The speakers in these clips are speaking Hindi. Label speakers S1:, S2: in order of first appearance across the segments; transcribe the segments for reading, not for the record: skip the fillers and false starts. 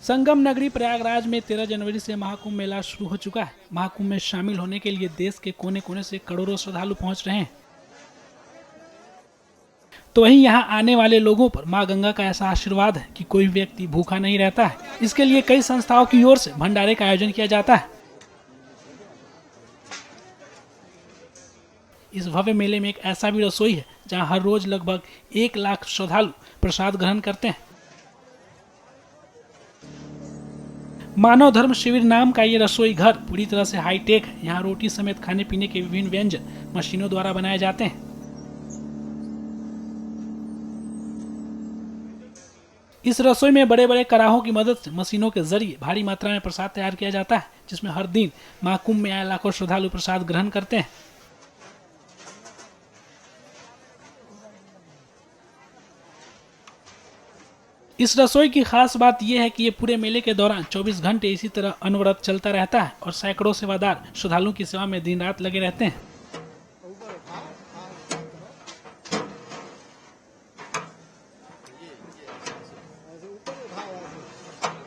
S1: संगम नगरी प्रयागराज में 13 जनवरी से महाकुंभ मेला शुरू हो चुका है। महाकुंभ में शामिल होने के लिए देश के कोने कोने से करोड़ों श्रद्धालु पहुंच रहे हैं। तो वहीं यहां आने वाले लोगों पर मां गंगा का ऐसा आशीर्वाद है कि कोई व्यक्ति भूखा नहीं रहता है। इसके लिए कई संस्थाओं की ओर से भंडारे का आयोजन किया जाता है। इस भव्य मेले में एक ऐसा भी रसोई है जहां हर रोज लगभग 1 लाख श्रद्धालु प्रसाद ग्रहण करते हैं। मानव धर्म शिविर नाम का ये रसोई घर पूरी तरह से हाईटेक है। यहाँ रोटी समेत खाने पीने के विभिन्न व्यंजन मशीनों द्वारा बनाए जाते हैं। इस रसोई में बड़े बड़े कराहों की मदद से मशीनों के जरिए भारी मात्रा में प्रसाद तैयार किया जाता है, जिसमें हर दिन महाकुंभ में आए लाखों श्रद्धालु प्रसाद ग्रहण करते हैं। इस रसोई की खास बात यह है कि ये पूरे मेले के दौरान 24 घंटे इसी तरह अनवरत चलता रहता है और सैकड़ों सेवादार श्रद्धालुओं की सेवा में दिन रात लगे रहते हैं।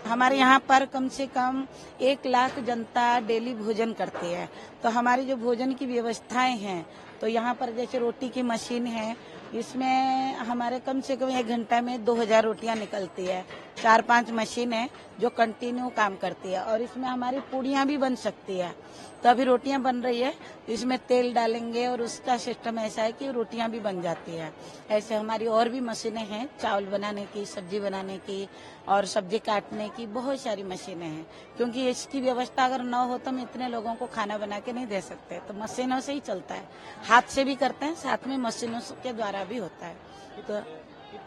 S2: हमारे यहाँ पर कम से कम 1 लाख जनता डेली भोजन करती है। तो हमारी जो भोजन की व्यवस्थाएं हैं, तो यहाँ पर जैसे रोटी की मशीन है, इसमें हमारे कम से कम 1 घंटा में 2000 रोटियां निकलती है। 4-5 मशीन है जो कंटिन्यू काम करती है और इसमें हमारी पूड़ियां भी बन सकती है। तो अभी रोटियां बन रही है, इसमें तेल डालेंगे और उसका सिस्टम ऐसा है कि रोटियां भी बन जाती है। ऐसे हमारी और भी मशीनें हैं, चावल बनाने की, सब्जी बनाने की और सब्जी काटने की, बहुत सारी मशीनें हैं। क्योंकि इसकी व्यवस्था अगर न हो तो हम इतने लोगों को खाना बना के नहीं दे सकते, तो मशीनों से ही चलता है। हाथ से भी करते हैं, साथ में मशीनों के द्वारा भी होता है। तो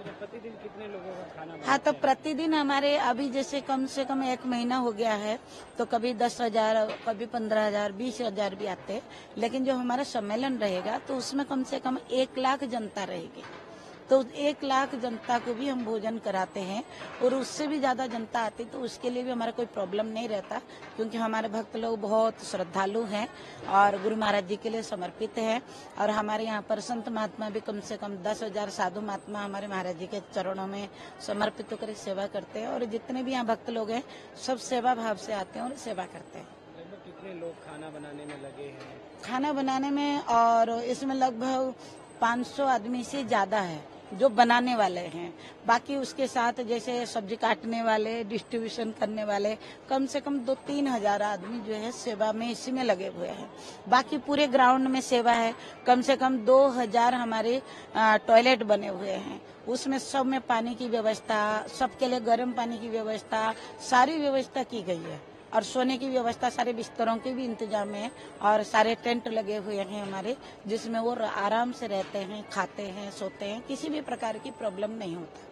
S1: प्रतिदिन कितने लोगों का खाना?
S2: हाँ, तो प्रतिदिन हमारे अभी जैसे कम से कम 1 महीना हो गया है, तो कभी 10,000, कभी 15,000, 20,000 भी आते हैं। लेकिन जो हमारा सम्मेलन रहेगा तो उसमें कम से कम 1 लाख जनता रहेगी। तो 1 लाख जनता को भी हम भोजन कराते हैं और उससे भी ज्यादा जनता आती तो उसके लिए भी हमारा कोई प्रॉब्लम नहीं रहता, क्योंकि हमारे भक्त लोग बहुत श्रद्धालु हैं और गुरु महाराज जी के लिए समर्पित हैं। और हमारे यहाँ पर संत महात्मा भी कम से कम 10,000 साधु महात्मा हमारे महाराज जी के चरणों में समर्पित होकर सेवा करते हैं। और जितने भी यहाँ भक्त लोग हैं सब सेवा भाव से आते हैं और सेवा करते हैं।
S1: कितने लोग खाना बनाने में लगे हैं?
S2: खाना बनाने में और इसमें लगभग 500 आदमी से ज्यादा है जो बनाने वाले हैं। बाकी उसके साथ जैसे सब्जी काटने वाले, डिस्ट्रीब्यूशन करने वाले, कम से कम 2-3 हजार आदमी जो है सेवा में इसी में लगे हुए हैं। बाकी पूरे ग्राउंड में सेवा है। कम से कम 2000 हमारे टॉयलेट बने हुए हैं। उसमें सब में पानी की व्यवस्था, सबके लिए गर्म पानी की व्यवस्था, सारी व्यवस्था की गई है। और सोने की व्यवस्था, सारे बिस्तरों के भी इंतजाम है और सारे टेंट लगे हुए हैं हमारे, जिसमें वो आराम से रहते हैं, खाते हैं, सोते हैं। किसी भी प्रकार की प्रॉब्लम नहीं होता।